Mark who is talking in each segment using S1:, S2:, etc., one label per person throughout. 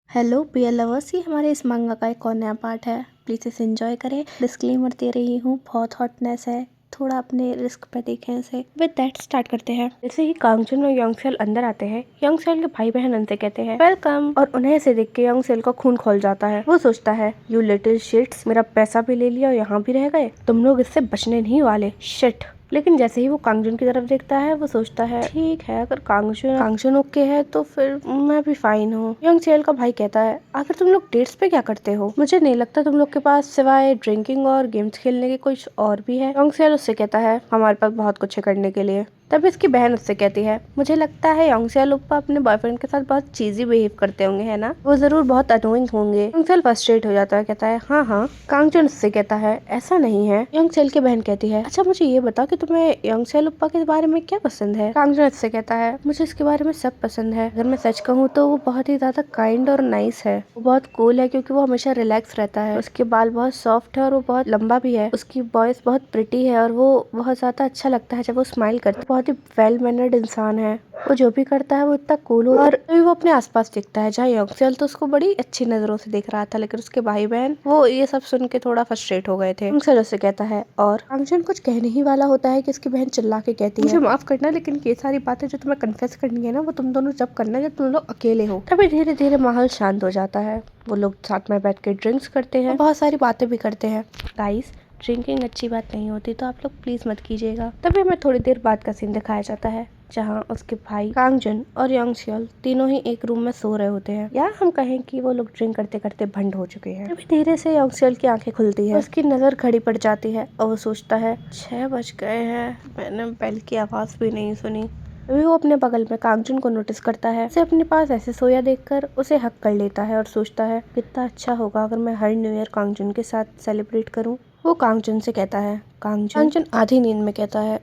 S1: Hello पियर lovers, ये हमारे इस मांगा का एक और नया पार्ट है। प्लीज़ इसे एंजॉय करें। डिस्क्लेमर दे रही हूँ, बहुत हॉटनेस है, थोड़ा अपने रिस्क पे देखें इसे। विद दैट स्टार्ट करते हैं। जैसे ही कांगजुन और योंगसेल अंदर आते हैं, योंगसेल के भाई बहन उनसे कहते हैं वेलकम, और उन्हें ऐसे देख के योंगसेल का खून खौल जाता है। वो सोचता है यू लिटिल शिट्स, मेरा पैसा भी ले लिया और यहाँ भी रह गए, तुम लोग इससे बचने नहीं वाले, शिट। लेकिन जैसे ही वो कांगजुन की तरफ देखता है, वो सोचता है ठीक है, अगर कांगजुन ओके है तो फिर मैं भी फाइन हूँ। योंगसेल का भाई कहता है आखिर तुम लोग डेट्स पे क्या करते हो? मुझे नहीं लगता तुम लोग के पास सिवाय ड्रिंकिंग और गेम्स खेलने के कुछ और भी है। योंगसेल उससे कहता है हमारे पास बहुत कुछ है करने के लिए। तब इसकी बहन उससे कहती है मुझे लगता है योंगसेल ओप्पा अपने बॉयफ्रेंड के साथ बहुत चीजी बिहेव करते होंगे, है ना? वो जरूर बहुत अनोइंग होंगे। योंगसेल फ्रस्ट्रेट हो जाता है, कहता है हाँ। कांगजुन उससे कहता है ऐसा नहीं है। योंगसेल की बहन कहती है अच्छा मुझे ये बताओ कि तुम्हें योंगसेल ओप्पा के बारे में क्या पसंद है? कांगजुन उससे कहता है मुझे इसके बारे में सब पसंद है। अगर मैं सच कहूँ तो वो बहुत ही ज्यादा काइंड और नाइस है। वो बहुत कूल है क्योंकि वो हमेशा रिलैक्स रहता है। उसके बाल बहुत सॉफ्ट है और वो बहुत लंबा भी है। उसकी वॉइस बहुत प्रिटी है और वो बहुत ज्यादा अच्छा लगता है जब वो स्माइल करता है। बहुत ही वेल मैनर्ड इंसान है। वो जो भी करता है वो इतना कूल होता है। और तभी वो अपने आसपास देखता है जहाँ योंगसेल तो उसको बड़ी अच्छी नजरों से देख रहा था, लेकिन उसके भाई बहन वो ये सब सुन के थोड़ा फ्रस्ट्रेट हो गए थे। योंगसेल उससे कहता है और कांगजुन कुछ कहने ही वाला होता है कि उसकी बहन चिल्ला के कहती है मुझे माफ करना, लेकिन ये सारी बातें जो तुम्हें कन्फेस करनी है ना, वो तुम दोनों जब करना जब तुम लोग अकेले हो। तभी धीरे धीरे माहौल शांत हो जाता है। वो लोग साथ में बैठ के ड्रिंक्स करते हैं, बहुत सारी बातें भी करते हैं। गाइस, ड्रिंकिंग अच्छी बात नहीं होती, तो आप लोग प्लीज मत कीजिएगा। तभी हमें थोड़ी देर बाद का सीन दिखाया जाता है जहाँ उसके भाई कांगजुन और योंगसेल तीनों ही एक रूम में सो रहे होते हैं, या हम कहें कि वो लोग ड्रिंक करते करते भंड हो चुके हैं। तभी धीरे से योंगसेल की आंखें खुलती है, उसकी नजर खड़ी पड़ जाती है और वो सोचता है 6 बज गए हैं, मैंने बेल की आवाज भी नहीं सुनी। तभी वो अपने बगल में कांगजुन को नोटिस करता है। उसे अपने पास ऐसे सोया देखकर उसे हक कर लेता है और सोचता है कितना अच्छा होगा अगर मैं हर न्यू ईयर कांगजुन के साथ सेलिब्रेट करूं। वो कांगजुन से कहता है कांगजुन आधी नींद में कहता है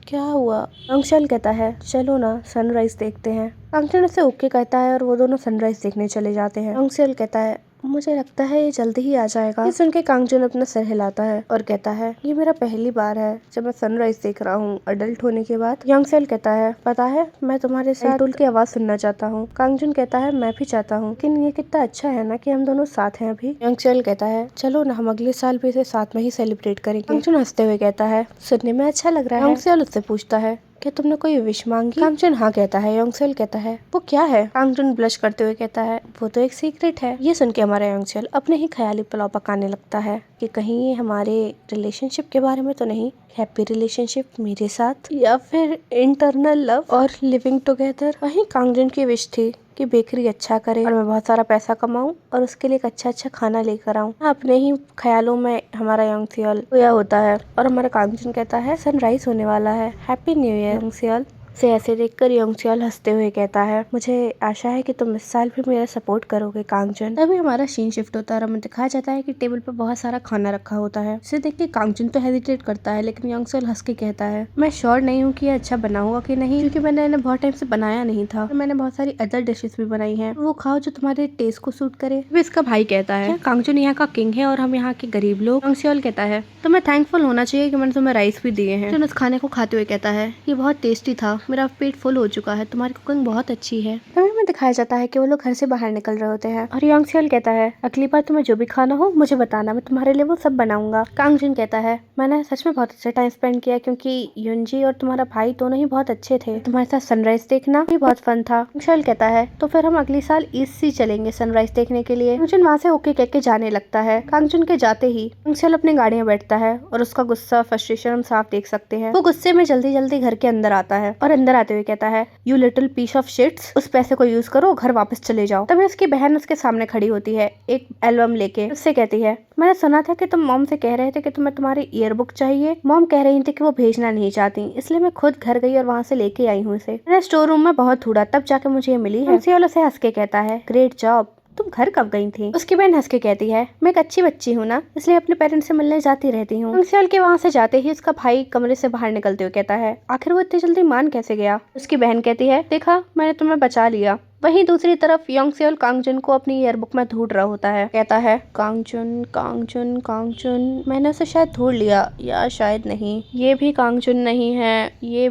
S1: क्या हुआ? योंगसेल कहता है चलो ना सनराइज देखते हैं। कांगजुन उसे ओके कहता है और वो दोनों सनराइज देखने चले जाते हैं। योंगसेल कहता है मुझे लगता है ये जल्दी ही आ जाएगा। ये सुन के कांगजुन अपना सर हिलाता है और कहता है ये मेरा पहली बार है जब मैं सनराइज देख रहा हूँ अडल्ट होने के बाद। योंगसेल कहता है पता है मैं तुम्हारे साथ टुल की आवाज सुनना चाहता हूँ। कांगजुन कहता है मैं भी चाहता हूँ, लेकिन ये कितना अच्छा है ना कि हम दोनों साथ हैं अभी। योंगसेल कहता है चलो ना हम अगले साल भी इसे साथ में ही सेलिब्रेट करेंगे। कांगजुन हंसते हुए कहता है सुनने में अच्छा लग रहा है। योंगसेल उससे पूछता है क्या तुमने कोई विश मांगी? कांगजुन हाँ कहता है। योंगसेल कहता है वो क्या है? कांगजुन ब्लश करते हुए कहता है वो तो एक सीक्रेट है। ये सुन के हमारा योंगसेल अपने ही ख्याली पुलाव पकाने लगता है कि कहीं ये हमारे रिलेशनशिप के बारे में तो नहीं, हैप्पी रिलेशनशिप मेरे साथ, या फिर इंटरनल लव और लिविंग टुगेदर। वहीं कांगजुन की विश थी कि बेकरी अच्छा करे और मैं बहुत सारा पैसा कमाऊं और उसके लिए एक अच्छा खाना लेकर आऊं। अपने ही ख्यालों में हमारा योंगसेल सोया होता है और हमारा कांगजुन कहता है सनराइज होने वाला है, हैप्पी न्यू ईयर योंगसेल। से ऐसे देखकर योंगसेल हंसते हुए कहता है मुझे आशा है कि तुम इस साल भी मेरा सपोर्ट करोगे कांगजुन। तभी हमारा सीन शिफ्ट होता है और हमें दिखाया जाता है कि टेबल पर बहुत सारा खाना रखा होता है। इसे देख के कांगजुन तो हेजिटेट करता है, लेकिन योंगसेल हंस के कहता है मैं श्योर नहीं हूँ कि ये अच्छा बना हुआ कि नहीं, क्योंकि मैंने इन्हें बहुत टाइम से बनाया नहीं था। मैंने बहुत सारी अदर डिशेस भी बनाई है, वो खाओ जो तुम्हारे टेस्ट को सूट करे। इसका भाई कहता है कांगजुन यहाँ का किंग है और हम यहाँ के गरीब लोग। योंगसेल कहता है तुम्हें थैंकफुल होना चाहिए कि मैंने तुम्हें राइस भी दिए हैं। उस खाने को खाते हुए कहता है ये बहुत टेस्टी था, मेरा पेट फुल हो चुका है, तुम्हारी कुकिंग बहुत अच्छी है। तभी हमें दिखाया जाता है कि वो लोग घर से बाहर निकल रहे होते हैं और योंगसेल कहता है अगली बार तुम्हें जो भी खाना हो मुझे बताना, मैं तुम्हारे लिए वो सब बनाऊंगा। कांगजुन कहता है मैंने सच में बहुत अच्छा टाइम स्पेंड किया क्योंकि युनजी और तुम्हारा भाई दोनों ही बहुत अच्छे थे। तुम्हारे साथ सनराइज देखना भी बहुत फन था। योंगसेल कहता है तो फिर हम अगले साल ईस्ट सी चलेंगे सनराइज देखने के लिए। कांगजुन वहाँ से ओके कह के जाने लगता है। कांगजुन के जाते ही योंगसेल अपनी गाड़ी में बैठता है और उसका गुस्सा फ्रस्ट्रेशन हम साफ देख सकते हैं। वो गुस्से में जल्दी जल्दी घर के अंदर आता है और अंदर आते हुए कहता है you little piece of shits, उस पैसे को यूज करो, घर वापस चले जाओ। तभी उसकी बहन उसके सामने खड़ी होती है एक एल्बम लेके। उससे कहती है मैंने सुना था कि तुम मॉम से कह रहे थे कि तुम्हें तुम्हारी ईयरबुक चाहिए। मॉम कह रही थी कि वो भेजना नहीं चाहती, इसलिए मैं खुद घर गई और वहाँ से लेके आई हूँ इसे। मैंने स्टोर रूम में बहुत ढूंढा तब जाके मुझे ये मिली है। उसे हंस के कहता है ग्रेट जॉब, तुम घर कब गई थी? उसकी बहन हंस के कहती है मैं एक अच्छी बच्ची हूँ ना, इसलिए अपने पेरेंट्स से मिलने जाती रहती हूँ। योंगसेल के वहाँ से जाते ही उसका भाई कमरे से बाहर निकलते हुए कहता है आखिर वो इतनी जल्दी मान कैसे गया? उसकी बहन कहती है देखा मैंने तुम्हें बचा लिया, वहीं दूसरी तरफ योंगसेल कांगजुन को अपनी ईयरबुक में ढूंढ रहा होता है। कहता है कांगजुन कांगजुन कांगजुन, मैंने उसे शायद ढूंढ लिया या शायद नहीं। ये भी कांगजुन नहीं है, ये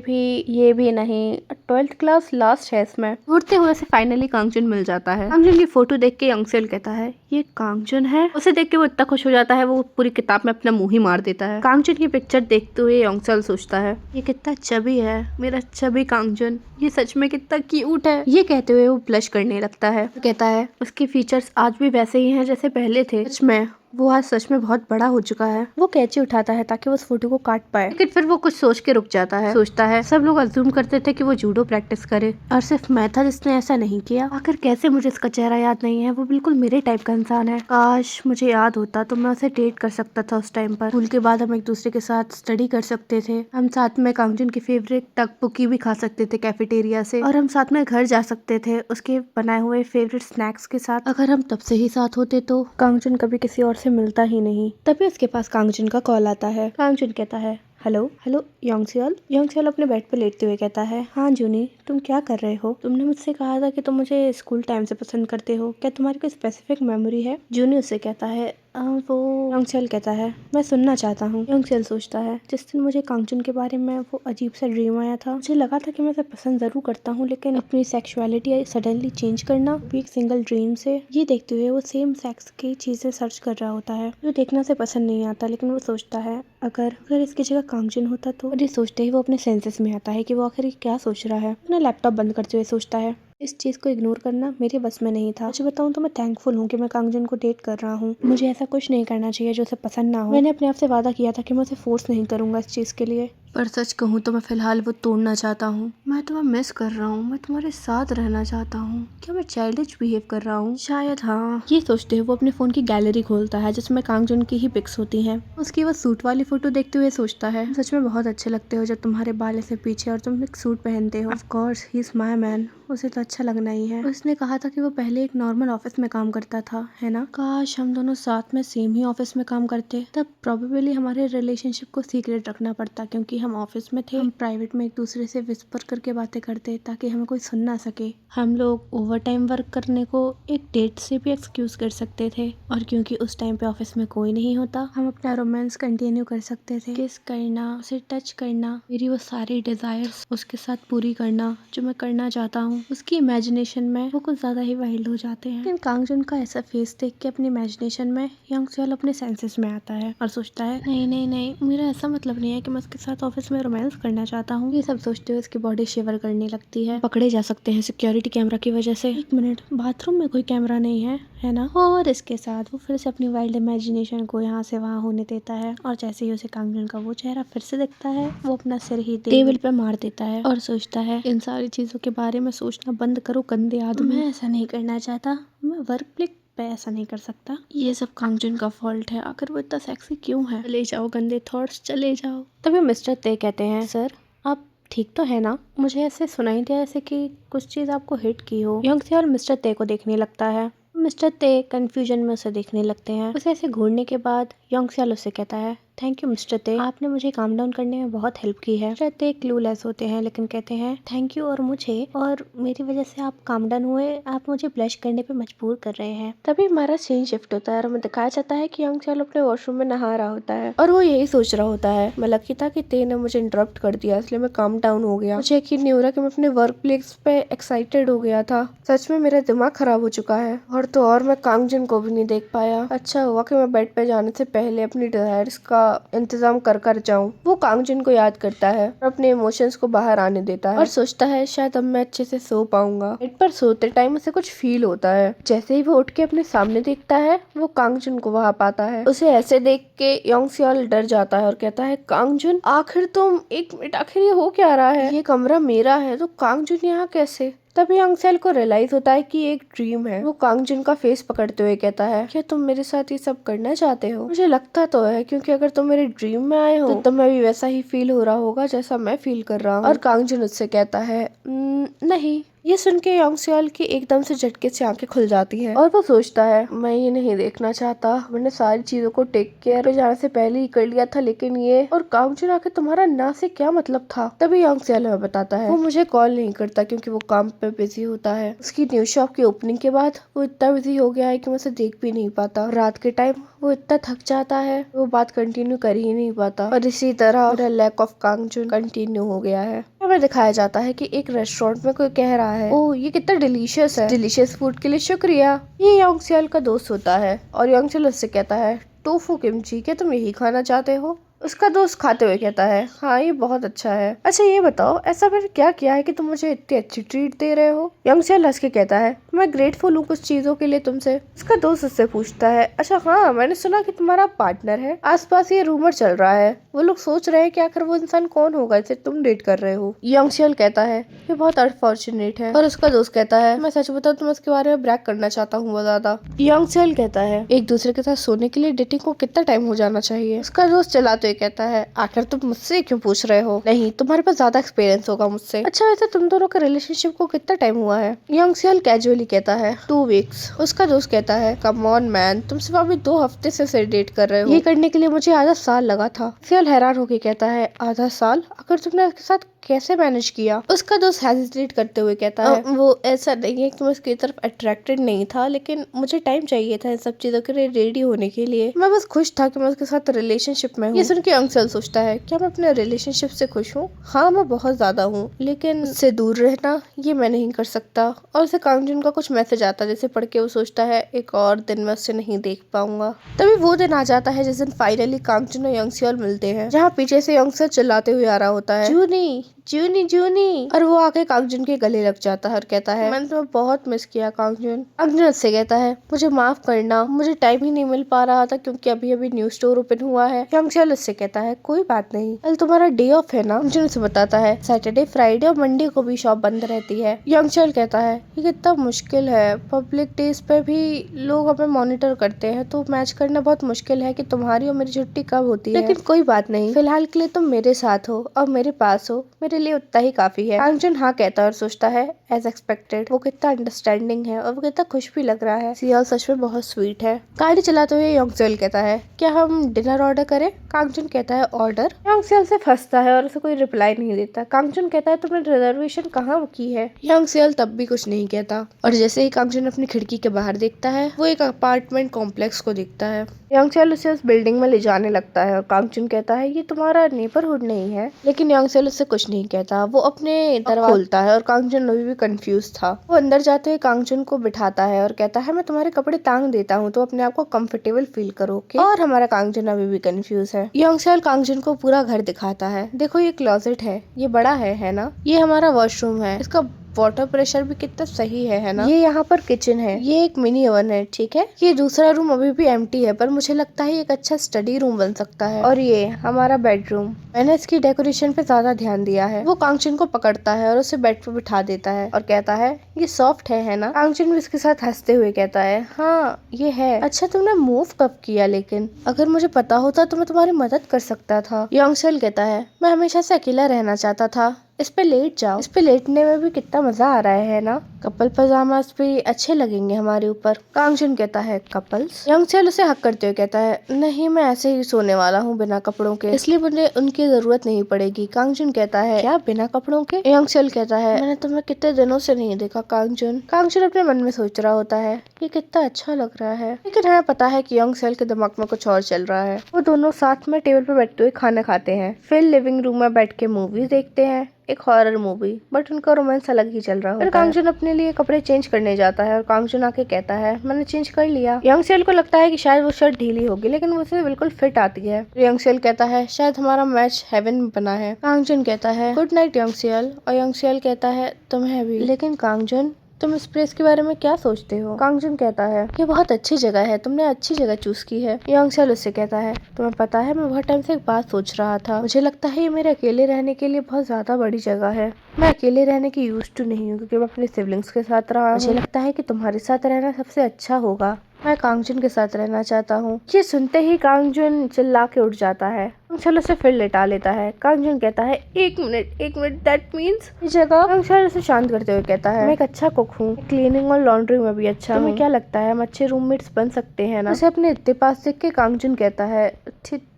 S1: भी नहीं। 12th क्लास लास्ट है इसमें। ढूंढते हुए उसे फाइनली कांगजुन मिल जाता है। कांगजुन की फोटो देख के योंगसेल कहता है ये कांगजुन है। उसे देख के वो इतना खुश हो जाता है वो पूरी किताब में अपना मुंह ही मार देता है। कांगजुन की पिक्चर देखते हुए योंगसेल सोचता है ये कितना चबी है, मेरा चबी कांगजुन, ये सच में कितना क्यूट है। ये कहते हुए वो ब्लश करने लगता है। कहता है उसके फीचर्स आज भी वैसे ही हैं जैसे पहले थे। सच में वो आज सच में बहुत बड़ा हो चुका है। वो कैंची उठाता है ताकि वो उस फोटो को काट पाए, लेकिन फिर वो कुछ सोच के रुक जाता है। सोचता है सब लोग अज्यूम करते थे कि वो जूडो प्रैक्टिस करे और सिर्फ मैं था जिसने ऐसा नहीं किया। आखिर कैसे मुझे इसका चेहरा याद नहीं है, वो बिल्कुल मेरे टाइप का इंसान है। काश मुझे याद होता तो मैं उसे डेट कर सकता था उस टाइम पर। स्कूल के बाद हम एक दूसरे के साथ स्टडी कर सकते थे। हम साथ में कांगजुन की फेवरेट टकबुकी भी खा सकते थे कैफेटेरिया से, और हम साथ में घर जा सकते थे उसके बनाए हुए फेवरेट स्नैक्स के साथ। अगर हम तब से ही साथ होते तो कांगजुन कभी किसी और से मिलता ही नहीं। तभी उसके पास कांगजुन का कॉल आता है। कांगजुन कहता है हेलो हेलो योंगसेल। योंगसेल अपने बेड पे लेटते हुए कहता है हाँ जूनी, तुम क्या कर रहे हो? तुमने मुझसे कहा था कि तुम मुझे स्कूल टाइम से पसंद करते हो, क्या तुम्हारी कोई स्पेसिफिक मेमोरी है? जूनी उससे कहता है वो योंगसेल कहता है मैं सुनना चाहता हूँ। योंगसेल सोचता है जिस दिन मुझे कांगजुन के बारे में वो अजीब सा ड्रीम आया था, मुझे लगा था कि मैं उसे पसंद जरूर करता हूँ, लेकिन अपनी सेक्सुअलिटी सडनली चेंज करना भी एक सिंगल ड्रीम से। ये देखते हुए वो सेम सेक्स की चीजें सर्च कर रहा होता है जो देखना से पसंद नहीं आता, लेकिन वो सोचता है अगर इसकी जगह कांगजुन होता तो। और ये सोचते ही वो अपने सेंसेस में आता है कि वो आखिर क्या सोच रहा है। अपना लैपटॉप बंद करते हुए सोचता है इस चीज को इग्नोर करना मेरे बस में नहीं था। मुझे बताऊं तो मैं थैंकफुल हूँ कि मैं कांगजुन को डेट कर रहा हूँ। मुझे ऐसा कुछ नहीं करना चाहिए जो उसे पसंद ना हो। मैंने अपने आप से वादा किया था कि मैं उसे फोर्स नहीं करूंगा इस चीज के लिए, पर सच कहूँ तो मैं फिलहाल वो तोड़ना चाहता हूँ। मैं तुम्हें मिस कर रहा हूँ, मैं तुम्हारे साथ रहना चाहता हूँ। क्या मैं चाइल्डिश बिहेव कर रहा हूँ? शायद हाँ। ये सोचते हुए वो अपने फोन की गैलरी खोलता है जिसमें कांगजुन की ही पिक्स होती हैं। उसकी वो सूट वाली फोटो देखते हुए सोचता है सच में बहुत अच्छे लगते हो जब तुम्हारे बाल ऐसे पीछे और तुम एक सूट पहनते हो। Of course he is my man, उसे तो अच्छा लगना ही है। उसने कहा था कि वो पहले एक नॉर्मल ऑफिस में काम करता था, है ना? काश हम दोनों साथ में सेम ही ऑफिस में काम करते, तब प्रोबेबली हमारे रिलेशनशिप को सीक्रेट रखना पड़ता क्योंकि हम ऑफिस में थे। हम प्राइवेट में एक दूसरे से विस्पर करके बातें करते ताकि हमें कोई सुन ना सके। हम लोग ओवर टाइम वर्क करने को एक डेट से भी एक्सक्यूज कर सकते थे, और क्योंकि उस टाइम पे ऑफिस में कोई नहीं होता हम अपना रोमांस कंटिन्यू कर सकते थे। किस करना, उसे टच करना, मेरी वो सारी डिजायर्स उसके साथ पूरी करना जो मैं करना चाहता हूँ। उसकी इमेजिनेशन में वो कुछ ज्यादा ही वाइल्ड हो जाते हैं। लेकिन कांगजुन का ऐसा फेस देख के अपनी इमेजिनेशन में योंगसेल अपने सेंसेस में आता है और सोचता है नहीं नहीं नहीं, मेरा ऐसा मतलब नहीं है कि मैं उसके साथ ऑफिस में रोमांस करना चाहता हूँ। ये सब सोचते हुए उसकी बॉडी शिवर करने लगती है। पकड़े जा सकते हैं सिक्योरिटी कैमरा की वजह से। एक मिनट, बाथरूम में कोई कैमरा नहीं है ना? और इसके साथ वो फिर से अपनी वाइल्ड इमेजिनेशन को यहाँ से वहाँ होने देता है, और जैसे ही उसे कांगजुन का वो चेहरा फिर से दिखता है वो अपना सिर ही टेबल पे मार देता है और सोचता है इन सारी चीजों के बारे में सोचना बंद करो गंदे आदमी। मैं ऐसा नहीं करना चाहता, मैं वर्क प्लेस पे ऐसा नहीं कर सकता। ये सब कांगजुन का फॉल्ट है, आखिर वो इतना सेक्सी क्यों है? चले जाओ गंदे थॉट्स, चले जाओ। तभी मिस्टर ते कहते हैं सर आप ठीक तो है ना? मुझे ऐसे सुनाई दिया ऐसे कि कुछ चीज आपको हिट की हो। योंगसेल मिस्टर ते को देखने लगता है। मिस्टर ते कंफ्यूजन में उसे देखने लगते हैं। उसे ऐसे घूरने के बाद योंगसेल उससे कहता है थैंक यू मिस्टर ते, आपने मुझे काम डाउन करने में बहुत हेल्प की है। मिस्टर ते क्लूलेस होते हैं लेकिन कहते हैं थैंक यू, और मुझे और मेरी वजह से आप काम डाउन हुए, आप मुझे ब्लश करने पे मजबूर कर रहे हैं। तभी हमारा सीन शिफ्ट होता है और हमें दिखाया जाता है कि योंगसेल अपने वॉशरूम में नहा रहा होता है और वो यही सोच रहा होता है मैं लकी था कि ते ने मुझे इंटरप्ट कर दिया इसलिए मैं काम डाउन हो गया। मुझे यकीन नहीं हो रहा कि मैं अपने वर्क प्लेस पे एक्साइटेड हो गया था। सच में मेरा दिमाग खराब हो चुका है, और तो और मैं कांगजुन को भी नहीं देख पाया। अच्छा हुआ कि मैं बेड पे जाने से पहले अपनी डिजायर्स का इंतजाम कर जाऊं। वो कांगजुन को याद करता है और अपने इमोशंस को बाहर आने देता है और सोचता है शायद अब मैं अच्छे से सो पाऊंगा। बेड पर सोते टाइम उसे कुछ फील होता है। जैसे ही वो उठ के अपने सामने देखता है वो कांगजुन को वहां पाता है। उसे ऐसे देख के योंगसेल डर जाता है और कहता है कांगजुन आखिर तुम, एक मिनट, आखिर ये हो क्या रहा है? ये कमरा मेरा है तो कांगजुन यहाँ कैसे? तभी योंगसेल को रियलाइज होता है कि एक ड्रीम है। वो कांगजुन का फेस पकड़ते हुए कहता है क्या तुम मेरे साथ ये सब करना चाहते हो? मुझे लगता तो है क्योंकि अगर तुम मेरे ड्रीम में आए हो तो तुम्हें भी वैसा ही फील हो रहा होगा जैसा मैं फील कर रहा हूँ। और कांगजुन उससे कहता है नहीं, ये सुन के योंग सियोल की एकदम से झटके से आंखें खुल जाती हैं और वो सोचता है मैं ये नहीं देखना चाहता, मैंने सारी चीजों को टेक केयर जाने से पहले ही कर लिया था, लेकिन ये और कांगजुन आके तुम्हारा ना से क्या मतलब था। तभी योंग सियोल हमें बताता है वो मुझे कॉल नहीं करता क्योंकि वो काम पे बिजी होता है। उसकी न्यू शॉप की ओपनिंग के बाद वो इतना बिजी हो गया है कि मैं उसे देख भी नहीं पाता। रात के टाइम वो इतना थक जाता है वो बात कंटिन्यू कर ही नहीं पाता और इसी तरह मेरा लैक ऑफ कांगजुन कंटिन्यू हो गया है। हमें दिखाया जाता है कि एक रेस्टोरेंट में कोई कह रहा है ओह ये कितना डिलीशियस है, डिलीशियस फूड के लिए शुक्रिया। ये योंग सियोल का दोस्त होता है और योंग सियोल उससे कहता है टोफू किमची, क्या तुम यही खाना चाहते हो? उसका दोस्त खाते हुए कहता है हाँ ये बहुत अच्छा है। अच्छा ये बताओ ऐसा मैंने क्या किया है कि तुम मुझे इतनी अच्छी ट्रीट दे रहे हो? योंग सियोल हंस के कहता है मैं ग्रेटफुल हूँ कुछ चीजों के लिए तुमसे। उसका दोस्त उससे पूछता है अच्छा हाँ मैंने सुना कि तुम्हारा पार्टनर है, आसपास ये रूमर चल रहा है, वो लोग सोच रहे हैं कि आखिर वो इंसान कौन होगा जिसे तुम डेट कर रहे हो। योंग सियोल कहता है ये बहुत अनफॉर्चुनेट है और उसका दोस्त कहता है मैं सच बताऊं तो मैं उसके बारे में ब्रैग करना चाहता हूँ बहुत ज्यादा। योंग सियोल कहता है एक दूसरे के साथ सोने के लिए डेटिंग को कितना टाइम हो जाना चाहिए? उसका दोस्त चलाते हुए कहता है आखिर तुम मुझसे क्यों पूछ रहे हो? नहीं तुम्हारे पास ज्यादा एक्सपीरियंस होगा मुझसे। अच्छा वैसे तुम दोनों का रिलेशनशिप को कितना टाइम हुआ है? योंग सियोल कैजुअली कहता है 2 वीक्स। उसका दोस्त कहता है कम ऑन मैन, तुम सिर्फ अभी 2 हफ्ते से डेट कर रहे हो, ये करने के लिए मुझे आधा साल लगा था। सियोल हैरान होकर कहता है आधा साल? अगर तुमने उसके साथ कैसे मैनेज किया? उसका दोस्त हेजिटेट करते हुए कहता है वो ऐसा नहीं है कि मैं उसकी तरफ अट्रैक्टेड नहीं था, लेकिन मुझे टाइम चाहिए था इन सब चीजों के लिए रेडी होने के लिए। मैं बस खुश था कि मैं उसके साथ रिलेशनशिप में हूँ। ये सुन के योंग सियोल सोचता है क्या मैं अपने रिलेशनशिप से खुश हूँ? हाँ मैं बहुत ज्यादा हूँ, लेकिन उससे दूर रहना ये मैं नहीं कर सकता। और उसे कांगजुन का कुछ मैसेज आता है जिसे पढ़ के वो सोचता है एक और दिन मैं उससे नहीं देख पाऊंगा। तभी वो दिन आ जाता है जिस दिन फाइनली कांगजुन और योंग सियोल मिलते हैं, जहाँ पीछे से योंग सियोल चिल्लाते हुए आ रहा होता है जूनी जूनी जूनी, और वो आके कांगजुन के गले लग जाता है और कहता है मैंने तुम्हें बहुत मिस किया कांगजुन। कांगजुन उससे कहता है मुझे माफ करना, मुझे टाइम ही नहीं मिल पा रहा था क्योंकि अभी अभी न्यू स्टोर ओपन हुआ है। योंग सियोल उससे कहता है कोई बात नहीं, कल तुम्हारा डे ऑफ है ना? कांगजुन उसे बताता है सैटरडे फ्राइडे और मंडे को भी शॉप बंद रहती है। योंग सियोल कहता है ये कितना मुश्किल है, पब्लिक डेज पे भी लोग हमें मॉनिटर करते हैं तो मैच करना बहुत मुश्किल है कि तुम्हारी और मेरी छुट्टी कब होती है, लेकिन कोई बात नहीं, फिलहाल के लिए तुम मेरे साथ हो और मेरे पास हो, मेरे लिए उतना ही काफी है। कांगजुन हाँ कहता है और सोचता है एज एक्सपेक्टेड वो कितना अंडरस्टैंडिंग है और वो कितना खुश भी लग रहा है। सियोल सच में बहुत स्वीट है। गाड़ी चलाते हुए योंग सियोल कहता है क्या हम डिनर ऑर्डर करें? कांगजुन कहता है ऑर्डर। योंग सियोल से फंसता है और उसे कोई रिप्लाई नहीं देता। कांगजुन कहता है तुमने रिजर्वेशन कहाँ की है? योंग सियोल तब भी कुछ नहीं कहता और जैसे ही कांगजुन अपनी खिड़की के बाहर देखता है वो एक अपार्टमेंट कॉम्प्लेक्स को दिखता है। योंग सियोल उसे उस बिल्डिंग में ले जाने लगता है और कांगजुन कहता है ये तुम्हारा नेबरहुड नहीं है, लेकिन योंग सियोल उससे कुछ नहीं कहता। वो अपने दरवाजा खोलता है और कांगजुन अभी भी कंफ्यूज था। वो अंदर जाते हुए कांगजुन को बिठाता है और कहता है मैं तुम्हारे कपड़े टांग देता हूँ तो अपने आप को कंफर्टेबल फील करो okay? और हमारा कांगजुन अभी भी कंफ्यूज है। योंग सियोल कांगजुन को पूरा घर दिखाता है, देखो ये क्लोजेट है, ये बड़ा है ना, ये हमारा वॉशरूम है, इसका वाटर प्रेशर भी कितना सही है ना, ये यहाँ पर किचन है, ये एक मिनी ओवन है, ठीक है, ये दूसरा रूम अभी भी एम्प्टी है पर मुझे लगता है एक अच्छा स्टडी रूम बन सकता है, और ये हमारा बेडरूम, मैंने इसकी डेकोरेशन पे ज्यादा ध्यान दिया है। वो कांगजुन को पकड़ता है और उसे बेड पे बिठा देता है और कहता है ये सॉफ्ट है ना? कांगजुन भी इसके साथ हंसते हुए कहता है हाँ ये है। अच्छा तुमने मूव कब किया? लेकिन अगर मुझे पता होता तो मैं तुम्हारी मदद कर सकता था। योंग सियोल कहता है मैं हमेशा से अकेला रहना चाहता था, इस पे लेट जाओ, इस पे लेटने में भी कितना मजा आ रहा है ना, कपल पजामास भी अच्छे लगेंगे हमारे ऊपर। कांगजुन कहता है कपल्स? योंग सियोल उसे हक करते हुए कहता है नहीं मैं ऐसे ही सोने वाला हूँ बिना कपड़ों के, इसलिए मुझे उनकी जरूरत नहीं पड़ेगी। कांगजुन कहता है क्या बिना कपड़ों के? योंग सियोल कहता है मैंने तुम्हें कितने दिनों से नहीं देखा कांगजुन। कांगजुन अपने मन में सोच रहा होता है ये कितना अच्छा लग रहा है, लेकिन हमें पता है कि योंग सियोल के दिमाग में कुछ और चल रहा है। वो दोनों साथ में टेबल पर बैठते हुए खाना खाते हैं, फिर लिविंग रूम में बैठ के मूवी देखते हैं, एक हॉरर मूवी, बट उनका रोमांस अलग ही चल रहा होता है। कांगजुन अपने लिए कपड़े चेंज करने जाता है और कांगजुन आके कहता है मैंने चेंज कर लिया। योंग सियोल को लगता है कि शायद वो शर्ट ढीली होगी लेकिन वो उसे बिल्कुल फिट आती है। योंग सियोल कहता है शायद हमारा मैच हेवन में बना है। कांगजुन कहता है गुड नाइट योंग सियोल, और योंग सियोल कहता है तुम्हें भी। लेकिन कांगजुन तुम इस प्लेस के बारे में क्या सोचते हो? कांगजुन कहता है ये बहुत अच्छी जगह है, तुमने अच्छी जगह चूज की है। योंग सियोल उससे कहता है तुम्हें पता है मैं बहुत टाइम से एक बात सोच रहा था, मुझे लगता है ये मेरे अकेले रहने के लिए बहुत ज्यादा बड़ी जगह है। मैं अकेले रहने की यूज्ड टू नहीं हूँ क्योंकि मैं अपने सिबलिंग्स के साथ रहा हूँ। मुझे लगता है कि तुम्हारे साथ रहना सबसे अच्छा होगा। मैं कांगजुन के साथ रहना चाहता हूँ। ये सुनते ही कांगजुन चिल्ला के उठ जाता है। यंगशल उसे फिर लेटा लेता है। कांगजुन कहता है एक मिनट दैट मीन्स इस जगह। यंगशल उसे शांत करते हुए कहता है मैं एक अच्छा कुक हूँ, क्लीनिंग और लॉन्ड्री में भी अच्छा हूँ। तुम्हें क्या लगता है हम अच्छे रूममेट्स बन सकते हैं ना? उसे अपने इतने पास देख के कांगजुन कहता है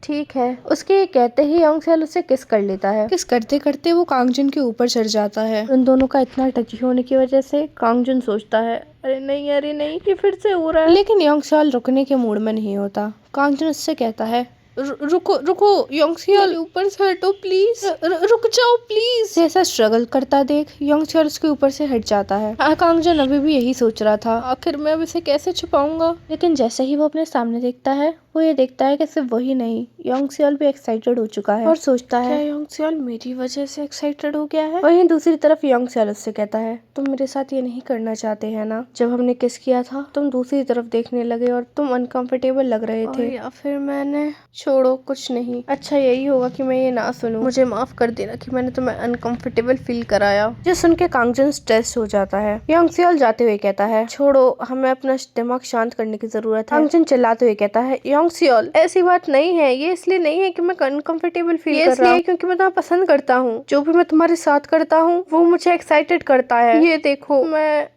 S1: ठीक है। उसके कहते ही यंगशल उसे किस कर लेता है। किस करते करते वो कांगजुन के ऊपर चढ़ जाता है। उन दोनों का इतना टची होने की वजह से कांगजुन सोचता है अरे नहीं ये फिर से हो रहा है। लेकिन यंगशल रुकने के मूड में नहीं होता। कांगजुन उससे कहता है रुको यंगशल ऊपर से हटो प्लीज, रुक जाओ प्लीज। जैसा स्ट्रगल करता देख यंगशल उसके ऊपर से हट जाता है। कांगजुन अभी भी यही सोच रहा था आखिर मैं अब इसे कैसे छुपाऊंगा। लेकिन जैसे ही वो अपने सामने देखता है वो ये देखता है कि सिर्फ वही नहीं, यंगशल भी एक्साइटेड हो चुका है और सोचता है क्या यंगशल मेरी वजह से एक्साइटेड हो गया है। वहीं दूसरी तरफ यंगशल उससे कहता है तुम मेरे साथ ये नहीं करना चाहते है ना? जब हमने किस किया था तुम दूसरी तरफ देखने लगे और तुम अनकंफर्टेबल लग रहे थे। या फिर मैंने छोड़ो कुछ नहीं, अच्छा यही होगा कि मैं ये ना सुनूं। मुझे माफ कर देना कि मैंने तुम्हें अनकंफर्टेबल फील कराया। जो सुन के कांगजुन स्ट्रेस हो जाता है। यंगशल जाते हुए कहता है छोड़ो हमें अपना दिमाग शांत करने की जरूरत है। कांगजुन चिल्लाते हुए कहता है यंगशल ऐसी बात नहीं है, ये इसलिए नहीं है कि मैं अनकंफर्टेबल फील कर रहा हूँ, क्योंकि मैं तुम्हें पसंद करता हूँ। जो भी मैं तुम्हारे साथ करता हूँ वो मुझे एक्साइटेड करता है। ये देखो मैं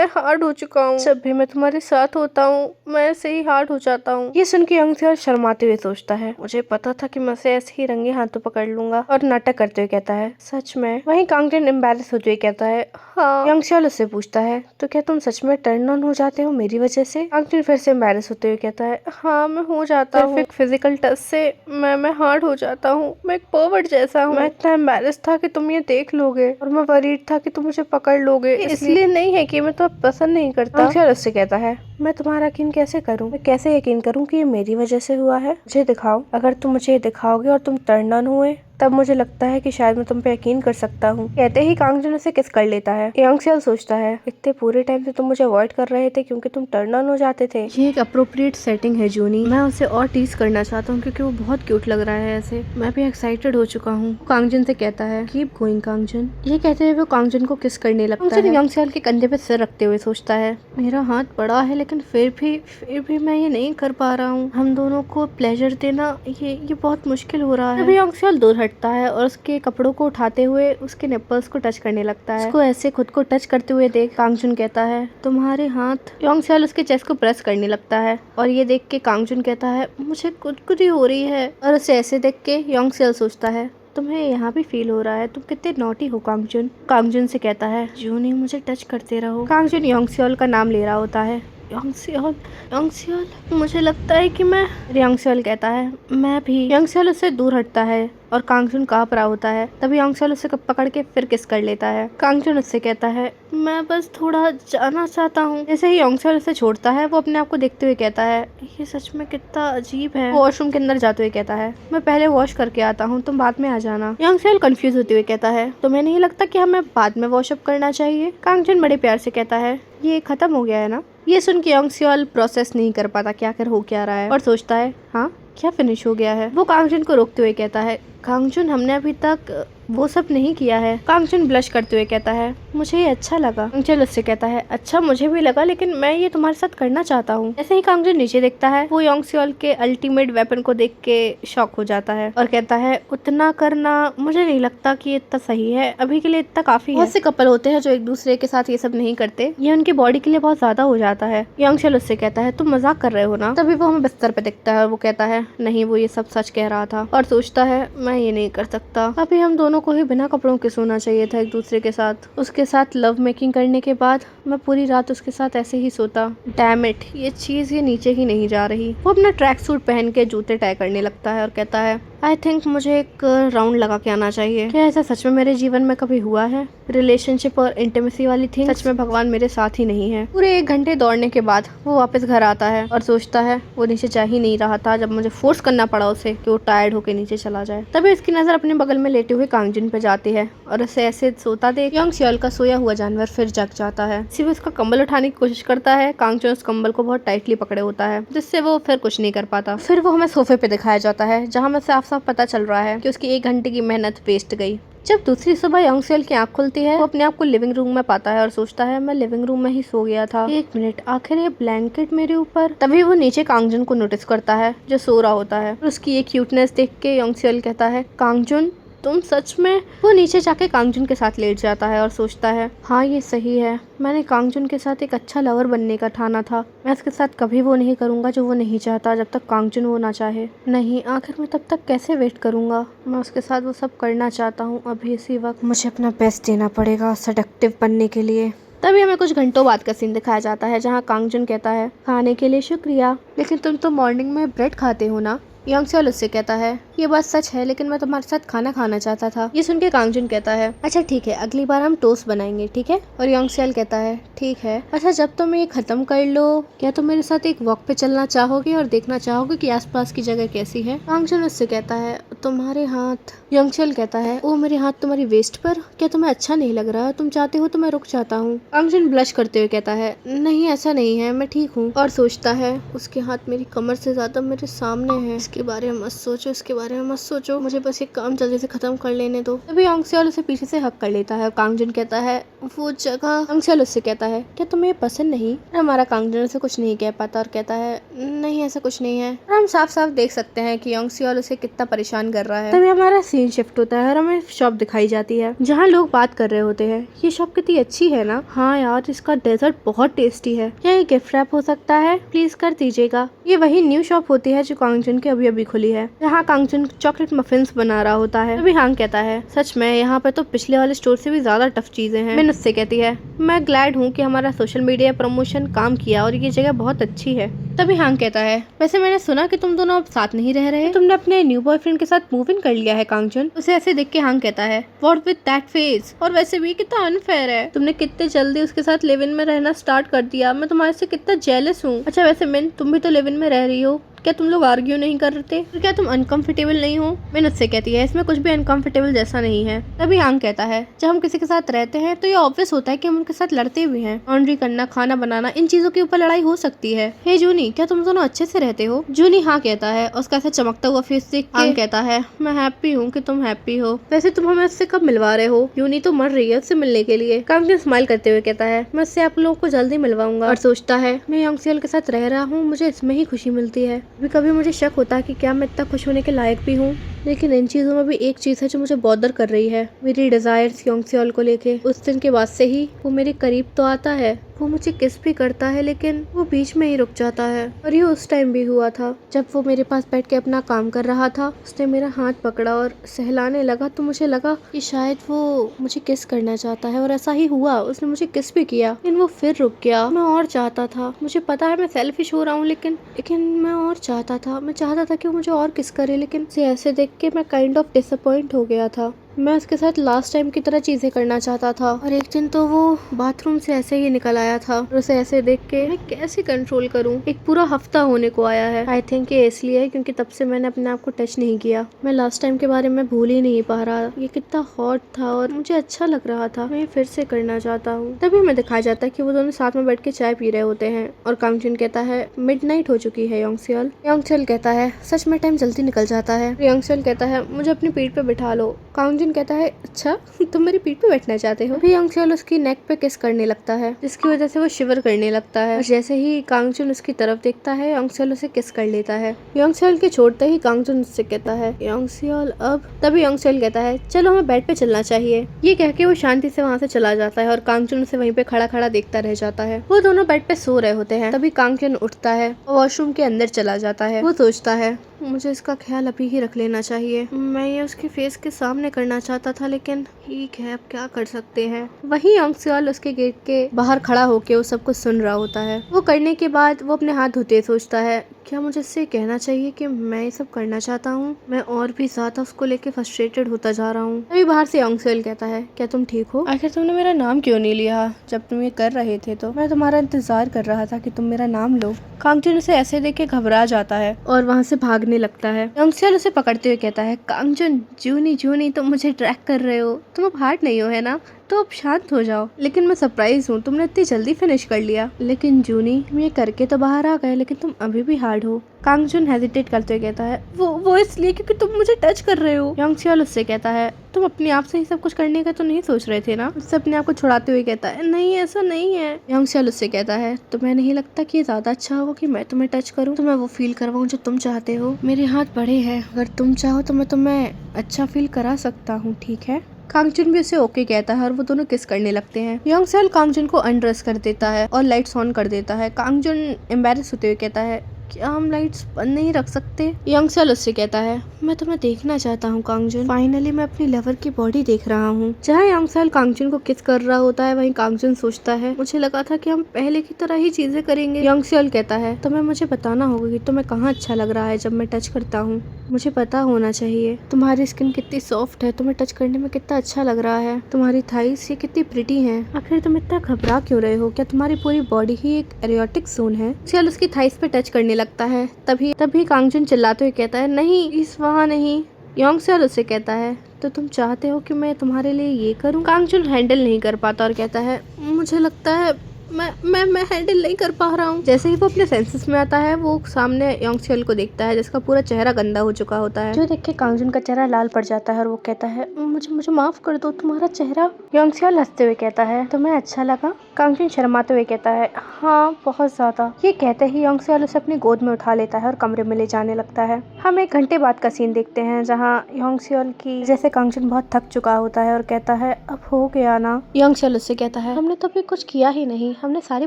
S1: हार्ड हो चुका हूँ। जब भी मैं तुम्हारे साथ होता हूँ मैं ऐसे ही हार्ड हो जाता हूँ। ये सुन के यंगशल शर्माते हुए सोचता है मुझे पता था कि मैं उसे ऐसे ही रंगे हाथों पकड़ लूंगा, और नाटक करते हुए कहता है सच में? वहीं कांगजुन एम्बैरेस होते हुए कहता है हाँ। यंगशल उससे पूछता है तो क्या तुम सच में टर्न ऑन हो जाते हो मेरी वजह से? कांगजुन फिर से एम्बैरेस होते हुए कहता है हाँ मैं हो जाता हूँ, फिजिकल टच से मैं हार्ड हो जाता हूँ, मैं एक पर्वर्ट जैसा हूँ। मैं इतना एम्बैरेस था कि तुम ये देख लोगे और मैं वरीड था कि तुम मुझे पकड़ लोगे, इसलिए नहीं है कि मैं तो पसंद नहीं करता। यंगशल उससे कहता है मैं तुम्हारा यकीन कैसे करूं? मैं कैसे यकीन करूं कि ये मेरी वजह से हुआ है? मुझे दिखाओ। अगर तुम मुझे ये दिखाओगे और तुम टर्न ऑन हुए तब मुझे लगता है कि शायद मैं तुम पे यकीन कर सकता हूँ। कहते ही कांगजुन उसे किस कर लेता है। यंगशल सोचता है इतने पूरे टाइम से तुम मुझे अवॉइड कर रहे थे क्योंकि तुम टर्न ऑन हो जाते थे। ये एक अप्रोप्रिएट सेटिंग है जूनी, मैं उसे और टीज करना चाहता हूँ क्योंकि वो बहुत क्यूट लग रहा है ऐसे। मैं भी एक्साइटेड हो चुका हूँ। कांगजुन से कहता है कीप गोइंग कांगजुन। ये कहते हुए वो कांगजुन को किस करने लगता है। यंगशल के कंधे पे सिर रखते हुए सोचता है मेरा हाथ बड़ा है लेकिन फिर भी मैं ये नहीं कर पा रहा हूँ। हम दोनों को प्लेजर देना ये बहुत मुश्किल हो रहा है। तभी यंगशल दूर हटता है और उसके कपड़ों को उठाते हुए उसके निप्पल्स को टच करने लगता है। उसको ऐसे खुद को टच करते हुए देख कांगजुन कहता है तुम्हारे हाथ। यंगशल उसके चेस्ट को प्रेस करने लगता है और ये देख के कांगजुन कहता है मुझे गुदगुदी हो रही है। और उसे ऐसे देख के यंगशल सोचता है तुम्हें यहाँ भी फील हो रहा है, तुम कितने नॉटी हो कांगजुन। कांगजुन से कहता है जूनी मुझे टच करते रहो। कांगजुन यंगशल का नाम ले रहा होता है। यंगशल मुझे लगता है कि मैं। यंगशल कहता है मैं भी। यंगशल उससे दूर हटता है और कांगजुन कांप रहा होता है। तभी यंगशल उसे पकड़ के फिर किस कर लेता है। कांगजुन उससे कहता है मैं बस थोड़ा जाना चाहता हूँ। जैसे ही यंगशल उसे छोड़ता है वो अपने आप को देखते हुए कहता है ये सच में कितना अजीब है। वो वॉशरूम के अंदर जाते हुए कहता है मैं पहले वॉश करके आता हूँ, तुम बाद में आ जाना। यंगशल कंफ्यूज होते हुए कहता है तुम्हें नहीं लगता कि हमें बाद में वॉशअप करना चाहिए? कांगजुन बड़े प्यार से कहता है ये खत्म हो गया है ना। ये सुन के यंगशल प्रोसेस नहीं कर पाता क्या कर हो क्या रहा है और सोचता है हाँ क्या फिनिश हो गया है। वो कांगजुन को रोकते हुए कहता है कांगजुन हमने अभी तक वो सब नहीं किया है। कांगजुन ब्लश करते हुए कहता है मुझे ये अच्छा लगा। कांगजुन उससे कहता है अच्छा मुझे भी लगा लेकिन मैं ये तुम्हारे साथ करना चाहता हूँ। ऐसे ही कांगजुन नीचे देखता है वो यंगशल के अल्टीमेट वेपन को देख के शॉक हो जाता है और कहता है उतना करना मुझे नहीं लगता कि इतना सही है, अभी के लिए इतना काफी है। बहुत से कपल होते हैं जो एक दूसरे के साथ ये सब नहीं करते, ये उनकी बॉडी के लिए बहुत ज्यादा हो जाता है। यंगशल उससे कहता है तुम मजाक कर रहे हो ना। तभी वो हमें बिस्तर पे दिखता है और वो कहता है नहीं वो ये सब सच कह रहा था और सोचता है मैं ये नहीं कर सकता। अभी हम दोनों को ही बिना कपड़ों के सोना चाहिए था एक दूसरे के साथ। उसके साथ लव मेकिंग करने के बाद मैं पूरी रात उसके साथ ऐसे ही सोता। डैम इट, ये चीज ये नीचे ही नहीं जा रही। वो अपना ट्रैक सूट पहन के जूते टाई करने लगता है और कहता है आई थिंक मुझे एक राउंड लगा के आना चाहिए। क्या ऐसा सच में मेरे जीवन में कभी हुआ है? रिलेशनशिप और इंटीमेसी वाली थिंग सच में भगवान मेरे साथ ही नहीं है। पूरे 1 घंटे दौड़ने के बाद वो वापस घर आता है और सोचता है वो नीचे जा ही नहीं रहा था जब मुझे फोर्स करना पड़ा उसे कि वो टायर्ड होकर नीचे चला जाए। तभी उसकी नजर अपने बगल में लेटे हुए कांगजुन पे जाती है और उसे ऐसे सोता देख यंगशल का सोया हुआ जानवर फिर जग जाता है। सिर्फ उसका कंबल उठाने की कोशिश करता है। कांगजुन उस कंबल को बहुत टाइटली पकड़े होता है जिससे वो फिर कुछ नहीं कर पाता। फिर वो हमें सोफे पे दिखाया जाता है जहाँ में साफ साफ पता चल रहा है कि उसकी 1 घंटे की मेहनत वेस्ट गई। जब दूसरी सुबह योंगसेल की आँख खुलती है वो अपने आप को लिविंग रूम में पाता है और सोचता है मैं लिविंग रूम में ही सो गया था। एक मिनट, आखिर ये ब्लैंकेट मेरे ऊपर। तभी वो नीचे कांगजुन को नोटिस करता है जो सो रहा होता है। उसकी ये क्यूटनेस देख के योंगसेल कहता है कांगजुन तुम सच में। वो नीचे जाके कांगजुन के साथ लेट जाता है और सोचता है हाँ ये सही है, मैंने कांगजुन के साथ एक अच्छा लवर बनने का ठाना था। मैं उसके साथ कभी वो नहीं करूँगा जो वो नहीं चाहता, जब तक कांगजुन वो ना चाहे। नहीं, आखिर मैं तब तक कैसे वेट करूँगा। मैं उसके साथ वो सब करना चाहता हूँ। अभी इसी वक्त मुझे अपना बेस्ट देना पड़ेगा सेडक्टिव बनने के लिए। तभी हमें कुछ घंटों बाद का सीन दिखाया जाता है जहाँ कांगजुन कहता है खाने के लिए शुक्रिया, लेकिन तुम तो मॉर्निंग में ब्रेड खाते हो ना। योंगसेल उससे कहता है ये बात सच है, लेकिन मैं तुम्हारे साथ खाना खाना चाहता था। ये सुन के कांगजुन कहता है अच्छा ठीक है, अगली बार हम टोस्ट बनाएंगे, ठीक है। और योंगसेल कहता है ठीक है। अच्छा जब तुम ये खत्म कर लो, क्या तुम मेरे साथ एक वॉक पे चलना चाहोगे और देखना चाहोगे कि आसपास की जगह कैसी है। कांगजुन उससे कहता है तुम्हारे हाथ। योंगसेल कहता है ओ मेरे हाथ तुम्हारी वेस्ट पर, क्या तुम्हें अच्छा नहीं लग रहा। तुम चाहते हो तो मैं रुक जाता हूँ। कांगजुन ब्लश करते हुए कहता है नहीं ऐसा नहीं है, मैं ठीक हूँ। और सोचता है उसके हाथ मेरी कमर से ज्यादा मेरे सामने है। इसके बारे में मत सोचो, इसके बारे में मत सोचो, मुझे बस ये काम जल्दी से खत्म कर लेने दो। तभी योंगसेल उसे पीछे से हक कर लेता है। कांगजुन कहता है वो जगह। योंगसेल उससे कहता है क्या तुम्हें पसंद नहीं। हमारा कांगजुन उसे कुछ नहीं कह पाता और कहता है नहीं ऐसा कुछ नहीं है। और हम साफ साफ देख सकते हैं कि योंगसेल उसे कितना परेशान कर रहा है। तभी हमारा सीन शिफ्ट होता है और हमें शॉप दिखाई जाती है जहाँ लोग बात कर रहे होते हैं। ये शॉप कितनी अच्छी है ना। हाँ यार इसका डेजर्ट बहुत टेस्टी है। क्या ये गिफ्ट रैप हो सकता है, प्लीज कर दीजिएगा। ये वही न्यू शॉप होती है जो कांगजुन की अभी अभी खुली है, जहाँ कांगजुन चॉकलेट मफिन्स बना रहा होता है। तभी हांग कहता है सच में यहाँ पर तो पिछले वाले स्टोर से भी ज्यादा टफ चीजें हैं। मिन उससे कहती है मैं ग्लैड हूँ कि हमारा सोशल मीडिया प्रमोशन काम किया और ये जगह बहुत अच्छी है। तभी हांग कहता है वैसे मैंने सुना कि तुम दोनों अब साथ नहीं रह रहे, तुमने अपने न्यू बॉयफ्रेंड के साथ मूव इन कर लिया है कांगजुन। उसे ऐसे देख के हांग कहता है व्हाट विद दैट फेस, और वैसे भी कितना अनफेयर है, तुमने कितने जल्दी उसके साथ लिव इन में रहना स्टार्ट कर दिया। मैं तुम्हारे से कितना जेलस हूँ। अच्छा वैसे मिन तुम भी तो लिव इन में रह रही हो, क्या तुम लोग आर्ग्यू नहीं कर रहे, तो क्या तुम अनकंफर्टेबल नहीं हो। मिन उससे कहती है इसमें कुछ भी अनकंफर्टेबल जैसा नहीं है। तभी हांग कहता है जब हम किसी के साथ रहते हैं तो ये ऑब्वियस होता है कि हम उनके साथ लड़ते भी हैं। लॉन्ड्री करना, खाना बनाना, इन चीजों के ऊपर लड़ाई हो सकती है। हे जूनी क्या तुम दोनों अच्छे से रहते हो। जूनी हाँ कहता है। उसका ऐसा चमकता हुआ फेस देख के हांग कहता है मैं हैप्पी हूँ कि तुम हैप्पी हो। वैसे तुम हमें उससे कब मिलवा रहे हो, यूनी तो मर रही है उससे मिलने के लिए। कांगजुन स्माइल करते हुए कहता है मैं उससे आप लोगों को जल्दी मिलवाऊंगा। और सोचता है मैं योंगसेल के साथ रह रहा हूँ, मुझे इसमें ही खुशी मिलती है। कभी कभी मुझे शक होता है कि क्या मैं इतना खुश होने के लायक भी हूँ। लेकिन इन चीजों में भी एक चीज है जो मुझे बॉदर कर रही है, मेरी डिजायर्स योंगसेल को लेके। उस दिन के बाद से ही वो मेरे करीब तो आता है, वो मुझे किस भी करता है, लेकिन वो बीच में ही रुक जाता है। और ये उस टाइम भी हुआ था जब वो मेरे पास बैठ के अपना काम कर रहा था। उसने मेरा हाथ पकड़ा और सहलाने लगा तो मुझे लगा कि शायद वो मुझे किस करना चाहता है, और ऐसा ही हुआ। उसने मुझे किस भी किया, लेकिन वो फिर रुक गया। मैं और चाहता था, मुझे पता है मैं सेल्फिश हो रहा हूँ, लेकिन मैं और चाहता था। मैं चाहता था कि वो मुझे और किस करे, लेकिन उसे ऐसे देख के मैं काइंड ऑफ डिसअपॉइंट हो गया था। मैं उसके साथ लास्ट टाइम की तरह चीजें करना चाहता था। और एक दिन तो वो बाथरूम से ऐसे ही निकल आया था और उसे ऐसे देख के मैं कैसे कंट्रोल करूं। एक पूरा हफ्ता होने को आया है। आई थिंक ये इसलिए है क्योंकि तब से मैंने अपने आप को टच नहीं किया। मैं लास्ट टाइम के बारे में भूल ही नहीं पा रहा। ये कितना हॉट था और मुझे अच्छा लग रहा था। मैं फिर से करना चाहता हूँ। तभी हमें दिखाया जाता है कि वो दोनों साथ में बैठ के चाय पी रहे होते हैं और कांगजुन कहता है मिडनाइट हो चुकी है योंगसेल। योंगसेल कहता है सच में टाइम जल्दी निकल जाता है। योंगसेल कहता है मुझे अपनी पीठ पे बिठा लो। कांगजुन कहता है अच्छा तुम मेरी पीठ पे बैठना चाहते हो। अभी योंगसेल उसकी नेक पे किस करने लगता है, जिसकी वजह से वो शिवर करने लगता है। और जैसे ही कांगजुन उसकी तरफ देखता है, योंगसेल उसे किस कर लेता है। योंगसेल के छोड़ते ही कांगजुन उससे कहता है योंगसेल अब। तभी योंगसेल कहता है चलो हमें बेड पे चलना चाहिए। ये कह के वो शांति से वहाँ से चला जाता है और कांगजुन उसे वहीं पे खड़ा खड़ा देखता रह जाता है। वो दोनों बेड पे सो रहे होते हैं। तभी कांगजुन उठता है और वॉशरूम के अंदर चला जाता है। वो सोचता है मुझे इसका ख्याल अभी ही रख लेना चाहिए। मैं ये उसके फेस के सामने करना चाहता था, लेकिन ठीक है अब क्या कर सकते हैं। वही योंगसेल उसके गेट के बाहर खड़ा होके वो सब कुछ सुन रहा होता है। वो करने के बाद वो अपने हाथ धोते सोचता है क्या मुझे इससे कहना चाहिए कि मैं ये सब करना चाहता हूँ। मैं और भी ज्यादा उसको लेके फ्रस्ट्रेटेड होता जा रहा हूँ। तभी बाहर से योंगसेल कहता है क्या तुम ठीक हो, आखिर तुमने मेरा नाम क्यों नहीं लिया जब तुम ये कर रहे थे। तो मैं तुम्हारा इंतजार कर रहा था कि तुम मेरा नाम लो। कांगजुन उसे ऐसे देख के घबरा जाता है और वहाँ से भागने लगता है। योंगसेल उसे पकड़ते हुए कहता है कांगजुन जूनी तुम मुझे ट्रैक कर रहे हो, तुम अब हार्ड नहीं हो है ना। तो अब शांत हो जाओ। लेकिन मैं सरप्राइज हूँ, तुमने इतनी जल्दी फिनिश कर लिया। लेकिन जूनी, हम ये करके तो बाहर आ गए, लेकिन तुम अभी भी हार्ड हो। कांगजुन हेजिटेट करते हुए कहता है, वो इसलिए क्योंकि तुम मुझे टच कर रहे हो। योंगसियोल उससे कहता है, तुम अपने आप से ही सब कुछ करने का तो नहीं सोच रहे थे ना। उससे अपने आप को छुड़ाते हुए कहता है, नहीं ऐसा नहीं है। योंगसियोल उससे कहता है, तुम्हें नहीं लगता कि ये ज्यादा अच्छा होगा कि मैं तुम्हें टच करूं, तुम्हें वो फील करवाऊं जो तुम चाहते हो। मेरे हाथ बड़े हैं, अगर तुम चाहो तो मैं तुम्हें अच्छा फील करा सकता हूँ, ठीक है। कांगजुन भी उसे ओके कहता है और वो दोनों किस करने लगते हैं। योंगसियोल कांगजुन को अनड्रेस कर देता है और लाइट्स ऑन कर देता है। कांगजुन एम्बैरेस होते हुए कहता है, क्या हम लाइट्स बंद नहीं रख सकते। योंगसियोल उससे कहता है, मैं तुम्हें देखना चाहता हूँ कांगजुन। फाइनली मैं अपनी लवर की बॉडी देख रहा हूँ। जहाँ योंगसियोल कांगजुन को किस कर रहा होता है, वहीं कांगजुन सोचता है, मुझे लगा था कि हम पहले की तरह ही चीजें करेंगे। योंगसियोल कहता है, तुम्हें मुझे बताना होगा कि तुम्हें कहाँ अच्छा लग रहा है जब मैं टच करता हूँ। मुझे पता होना चाहिए। तुम्हारी स्किन कितनी सॉफ्ट है, तुम्हें टच करने में कितना अच्छा लग रहा है। तुम्हारी थाइस ये कितनी प्रिटी है। आखिर तुम इतना घबरा क्यों रहे हो? क्या तुम्हारी पूरी बॉडी ही एक एरोटिक जोन है? योंगसियोल उसकी थाइस पे टच करने लगता है। तभी कांगजुन चिल्लाते हुए कहता है, नहीं, इस वहाँ नहीं। योंगसियोल उससे कहता है, तो तुम चाहते हो कि मैं तुम्हारे लिए ये करूं? कांगजुन हैंडल नहीं कर पाता और कहता है, मुझे लगता है मैं हैंडल नहीं कर पा रहा हूँ। जैसे ही वो अपने सेंसेस में आता है, वो सामने योंगसियोल को देखता है जिसका पूरा चेहरा गंदा हो चुका होता है। जो देख के कांगजुन का चेहरा लाल पड़ जाता है और वो कहता है, मुझे माफ कर दो, तुम्हारा चेहरा। योंगसियोल हंसते हुए कहता है, तुम्हें अच्छा लगा? कांगजुन शर्माते हुए कहता है, हाँ, बहुत ज्यादा। ये कहते ही योंगसियोल उसे अपनी गोद में उठा लेता है और कमरे में ले जाने लगता है। हम 1 घंटे बाद का सीन देखते हैं जहाँ योंगसियोल की जैसे कांगजुन बहुत थक चुका होता है और कहता है, अब हो गया ना। योंगसियोल उससे कहता है, हमने तो अभी कुछ किया ही नहीं, हमने सारी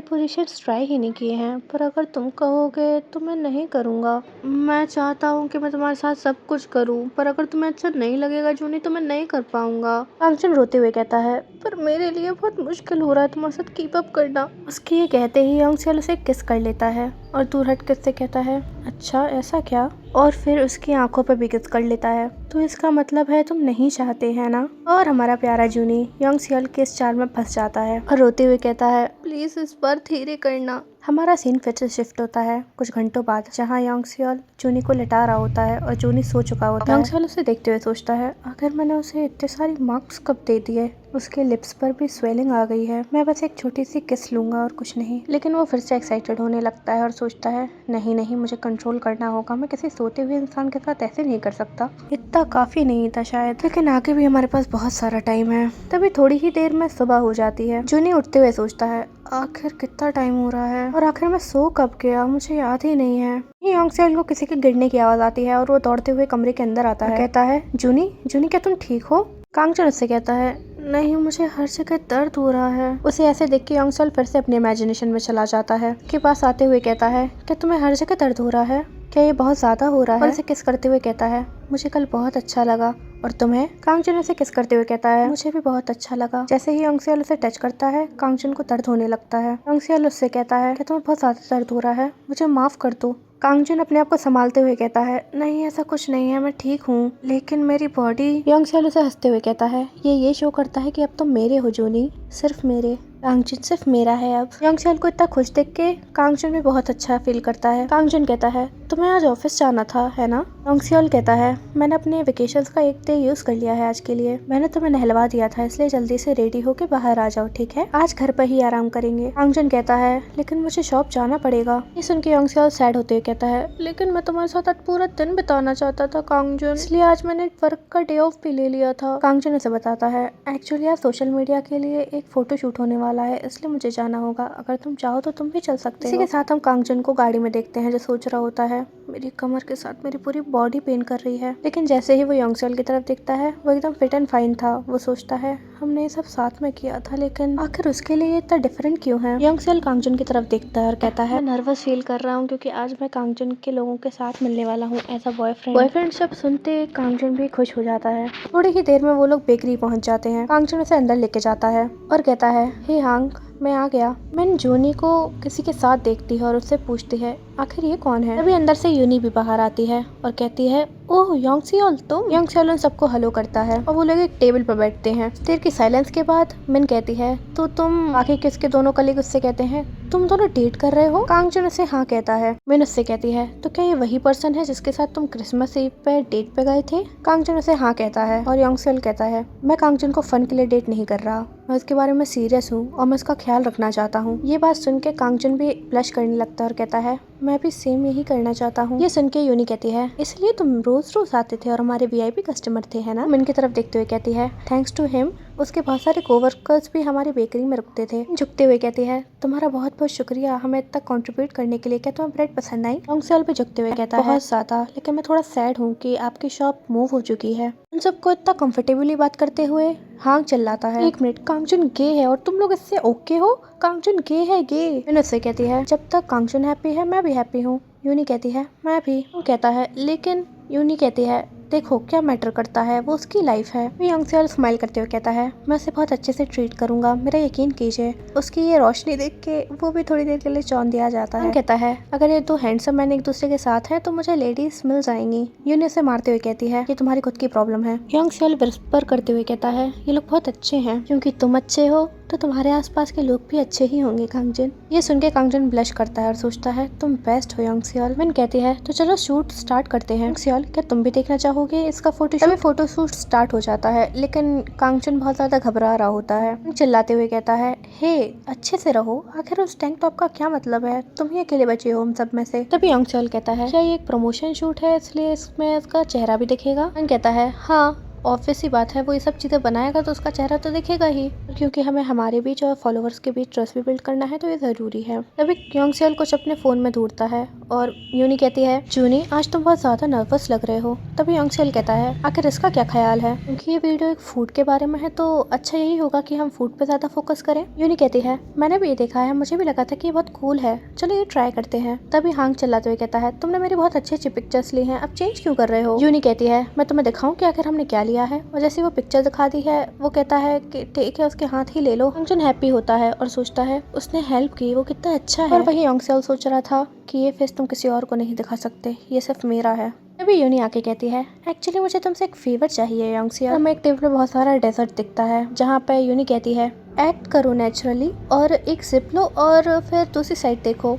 S1: पोजीशंस ट्राई ही नहीं किए हैं, पर अगर तुम कहोगे तो मैं नहीं करूँगा। मैं चाहता हूँ कि मैं तुम्हारे साथ सब कुछ करूँ, पर अगर तुम्हें अच्छा नहीं लगेगा जूनी तो मैं नहीं कर पाऊंगा। कांगजुन रोते हुए कहता है, पर मेरे लिए बहुत मुश्किल हो रहा है तुम्हारे साथ कीप अप करना। उसके ये कहते ही योंगसियोल उसे किस कर लेता है और दूर हट कर से कहता है, अच्छा ऐसा क्या? और फिर उसकी आंखों पर भी किस कर लेता है। तो इसका मतलब है तुम नहीं चाहते है ना? और हमारा प्यारा जूनी योंगसियोल के इस चाल में फंस जाता है और रोते हुए कहता है, प्लीज इस बार धीरे करना। हमारा सीन फिर से शिफ्ट होता है कुछ घंटों बाद, जहाँ योंगसियोल जूनी को लिटा रहा होता है और जूनी सो चुका होता है। योंगसियोल उसे देखते हुए सोचता है, अगर मैंने उसे इतने सारी मार्क्स कब दे दिए? उसके लिप्स पर भी स्वेलिंग आ गई है। मैं बस एक छोटी सी किस लूंगा और कुछ नहीं। लेकिन वो फिर से एक्साइटेड होने लगता है और सोचता है, नहीं, मुझे कंट्रोल करना होगा। मैं किसी सोते हुए इंसान के साथ ऐसे नहीं कर सकता। इतना काफी नहीं था शायद, लेकिन आगे भी हमारे पास बहुत सारा टाइम है। तभी थोड़ी ही देर में सुबह हो जाती है। जूनी उठते हुए सोचता है, आखिर कितना टाइम हो रहा है और आखिर मैं सो कब गया, मुझे याद ही नहीं है। योंगसियोल को किसी के गिरने की आवाज आती है और वो दौड़ते हुए कमरे के अंदर आता है। कहता है, जूनी क्या तुम ठीक हो? कांगजुन उससे कहता है, नहीं, मुझे हर जगह दर्द हो रहा है। उसे ऐसे देख के योंगसियोल फिर से अपने इमेजिनेशन में चला जाता है। के पास आते हुए कहता है, क्या तुम्हें हर जगह दर्द हो रहा है? क्या ये बहुत ज्यादा हो रहा है? और उसे किस करते हुए कहता है, मुझे कल बहुत अच्छा लगा। और तुम्हें? कांगजुन उसे किस करते हुए कहता है, मुझे भी बहुत अच्छा लगा। जैसे ही योंगसियोल उसे टच करता है, कांगजुन को दर्द होने लगता है। योंगसियोल उससे कहता है, क्या तुम्हें बहुत ज्यादा दर्द हो रहा है? मुझे माफ कर दो। कांगजुन अपने आप को संभालते हुए कहता है, नहीं, ऐसा कुछ नहीं है, मैं ठीक हूँ, लेकिन मेरी बॉडी। योंगसियोल उसे हंसते हुए कहता है, ये शो करता है कि अब तुम मेरे हो जूनी, सिर्फ मेरे। कांगजुन सिर्फ मेरा है अब। योंगसियोल को इतना खुश देख के कांगजुन भी बहुत अच्छा फील करता है। कांगजुन कहता है, तुम्हें आज ऑफिस जाना था है ना? योंगसियोल कहता है, मैंने अपने वेकेशंस का 1 डे यूज कर लिया है आज के लिए। मैंने तुम्हें नहलवा दिया था, इसलिए जल्दी से रेडी होके बाहर आ जाओ, ठीक है? आज घर पर ही आराम करेंगे। कांगजुन कहता है, लेकिन मुझे शॉप जाना पड़ेगा। ये सुन के योंगसियोल सैड होते हुए कहता है, लेकिन मैं तुम्हारे साथ आज पूरा दिन बिताना चाहता था कांगजुन, इसलिए आज मैंने वर्क का डे ऑफ भी ले लिया था। कांगजुन उसे बताता है, एक्चुअली आज सोशल मीडिया के लिए एक फोटो शूट होने वाला है, इसलिए मुझे जाना होगा। अगर तुम चाहो तो तुम भी चल सकते हो। इसी के साथ हम कांगजुन को गाड़ी में देखते हैं जो सोच रहा होता है, मेरी कमर के साथ मेरी पूरी बॉडी पेन कर रही है। लेकिन जैसे ही वो योंगसियोल की तरफ देखता है, वो एकदम फिट एंड फाइन था। वो सोचता है, हमने ये सब साथ में किया था, लेकिन आखिर उसके लिए इतना डिफरेंट क्यों है? योंगसियोल कांगजुन की तरफ देखता है और कहता है, मैं नर्वस फील कर रहा हूँ क्योंकि आज मैं कांगजुन के लोगों के साथ मिलने वाला हूँ एज अ बॉयफ्रेंड शब्द सुनते कांगजुन भी खुश हो जाता है। थोड़ी ही देर में वो लोग बेकरी पहुंच जाते हैं। कांगजुन उसे अंदर लेके जाता है और कहता है, हे हांग, मैं आ गया। मैन जूनी को किसी के साथ देखती है और उससे पूछती है, आखिर ये कौन है? तभी अंदर से यूनी भी बाहर आती है और कहती है, ओह योंगसियोल तुम। योंगसियोल उन सबको हेलो करता है और वो लोग एक टेबल पर बैठते हैं। देर की साइलेंस के बाद मिन कहती है तो तुम बाकी किसके दोनों कलीग उससे कहते हैं तुम दोनों डेट कर रहे हो। कांगजुन उसे हाँ कहता है। मिन उससे कहती है तो क्या ये वही पर्सन है जिसके साथ तुम क्रिसमस ईव पे डेट पे गए थे। कांगजुन उसे हाँ कहता है और योंगसियोल कहता है मैं कांगजुन को फन के लिए डेट नहीं कर रहा, मैं उसके बारे में सीरियस हूँ और मैं उसका ख्याल रखना चाहता हूँ। ये बात सुन के कांगजुन भी ब्लश करने लगता है और कहता है मैं भी सेम यही करना चाहता हूँ। ये सुन के यूनी कहती है इसलिए तुम रोज रोज आते थे और हमारे वीआईपी कस्टमर थे है ना। मिन की तरफ देखते हुए कहती है थैंक्स टू हिम उसके बहुत सारे कोवर्कर्स भी हमारी बेकरी में रुकते थे। झुकते हुए कहती है तुम्हारा बहुत बहुत शुक्रिया हमें इतना कंट्रीब्यूट करने के लिए। क्या तुम्हें ब्रेड पसंद आई। योंगसियोल भी झुकते हुए कहता है बहुत ज्यादा, लेकिन मैं थोड़ा सैड हूँ कि आपकी शॉप मूव हो चुकी है। उन सबको इतना कंफर्टेबली बात करते हुए हांग चिल्लाता है एक मिनट कांगजुन गे है और तुम लोग इससे ओके हो। कांगजुन गे है गे। मिन उससे कहती है जब तक कांगजुन हैप्पी है मैं भी हैप्पी हूँ। यूनी कहती है मैं भी। वो कहता है लेकिन यूनी कहती है देखो क्या मैटर करता है, वो उसकी लाइफ है। योंगसियोल स्माइल करते हुए कहता है मैं उसे बहुत अच्छे से ट्रीट करूंगा, मेरा यकीन कीजिए। उसकी ये रोशनी देख के वो भी थोड़ी देर के लिए चौंध दिया जाता है। कहता है अगर ये दो हैंडसम मैन एक दूसरे के साथ हैं तो मुझे लेडीज मिल जाएंगी। यूनी उसे मारते हुए कहती है ये तुम्हारी खुद की प्रॉब्लम है। योंगसियोल विस्पर करते हुए कहता है ये लोग बहुत अच्छे हैं, क्योंकि तुम अच्छे हो तो तुम्हारे आसपास के लोग भी अच्छे ही होंगे कांगजुन। ये सुन के कांगजुन ब्लश करता है और सोचता है तुम बेस्ट हो योंगसियोल। मिन कहती है तो चलो शूट स्टार्ट करते हैं। योंगसियोल क्या तुम भी देखना चाहोगे इसका फोटोशूट। तभी फोटोशूट स्टार्ट हो जाता है, लेकिन कांगजुन बहुत ज्यादा घबरा रहा होता है। चिल्लाते हुए कहता है हे अच्छे से रहो, आखिर उस टैंक टॉप का क्या मतलब है, तुम ही अकेले बचे हो हम सब में से। तभी योंगसियोल कहता है क्या ये एक प्रमोशन शूट है इसलिए इसमें इसका चेहरा भी दिखेगा। मिन कहता है हाँ ऑब्वियस ही बात है, वो ये सब चीज़ें बनाएगा तो उसका चेहरा तो दिखेगा ही, क्योंकि हमें हमारे बीच और फॉलोअर्स के बीच ट्रस्ट भी बिल्ड करना है तो ये ज़रूरी है। तभी योंगसियोल कुछ अपने फ़ोन में ढूंढता है और यूनी कहती है जूनी आज तुम बहुत ज़्यादा नर्वस लग रहे हो। तभी योंगसियोल कहता है आखिर इसका क्या ख्याल है, क्योंकि ये वीडियो एक फूड के बारे में है तो अच्छा यही होगा कि हम फूड पे ज़्यादा फोकस करें। यूनी कहती है मैंने भी ये देखा है, मुझे भी लगा था कि ये बहुत कूल है, चलो ये ट्राई करते हैं। तभी हांग चिल्लाते हुए कहता है तुमने मेरी बहुत अच्छी अच्छी पिक्चर्स ली हैं, अब चेंज क्यों कर रहे हो। यूनी कहती है मैं तुम्हें दिखाऊं कि आखिर हमने क्या लिया है, और जैसे वो पिक्चर दिखा दी है वो कहता है कि ठीक है उसके हाथ ही ले लो। कांगजुन हैप्पी होता है और सोचता है उसने हेल्प की, वो कितना अच्छा है। और वही योंगसियोल सोच रहा था कि ये फेस तुम किसी और को नहीं दिखा सकते, ये सिर्फ मेरा है। तभी यूनी आके कहती है एक्चुअली मुझे तुमसे एक फेवर चाहिए योंगसियोल। हमें एक टेबल पे बहुत सारा डेजर्ट दिखता है जहाँ पे यूनी कहती है एक्ट करो नेचुरली और एक सिप लो और फिर दूसरी साइड देखो।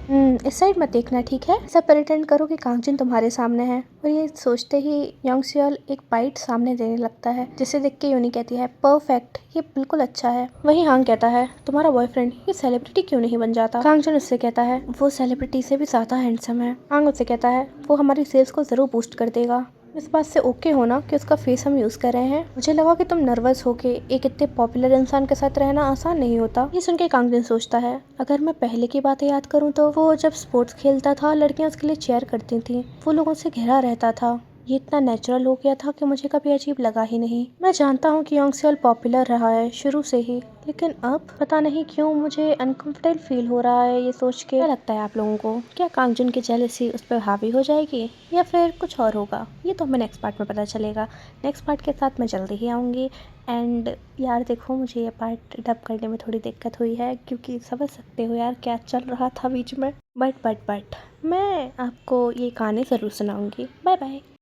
S1: इस साइड मत देखना ठीक है, ऐसा प्रिटेंड करो कि कांगजुन तुम्हारे सामने है। और ये सोचते ही योंगसियोल एक बाइट सामने देने लगता है, जिसे देख के यूनी कहती है परफेक्ट, ये बिल्कुल अच्छा है। वही हांग कहता है तुम्हारा बॉयफ्रेंड ये सेलिब्रिटी क्यों नहीं बन जाता। कांगजुन उससे कहता है वो सेलिब्रिटी से भी ज्यादा हैंडसम है। हांग उससे कहता है वो हमारी सेल्स को जरूर बूस्ट कर देगा। इस बात से ओके हो ना कि उसका फेस हम यूज कर रहे हैं। मुझे लगा कि तुम नर्वस हो के एक इतने पॉपुलर इंसान के साथ रहना आसान नहीं होता। ये सुन के कांगजुन सोचता है अगर मैं पहले की बातें याद करूं तो वो जब स्पोर्ट्स खेलता था लड़कियां उसके लिए चेयर करती थी, वो लोगों से घिरा रहता था, ये इतना नेचुरल हो गया था कि मुझे कभी अजीब लगा ही नहीं। मैं जानता हूँ कि योंगसियोल पॉपुलर रहा है शुरू से ही, लेकिन अब पता नहीं क्यों मुझे अनकंफर्टेबल फील हो रहा है ये सोच के। क्या लगता है आप लोगों को, क्या कांगजुन की जेलसी उस पर हावी हो जाएगी या फिर कुछ और होगा, ये तो हमें नेक्स्ट पार्ट में पता चलेगा। नेक्स्ट पार्ट के साथ मैं जल्दी ही आऊँगी। एंड यार देखो मुझे ये पार्ट डब करने में थोड़ी दिक्कत हुई है, क्योंकि समझ सकते हो यार क्या चल रहा था बीच में। बट मैं आपको ये गाने ज़रूर सुनाऊँगी। Bye bye.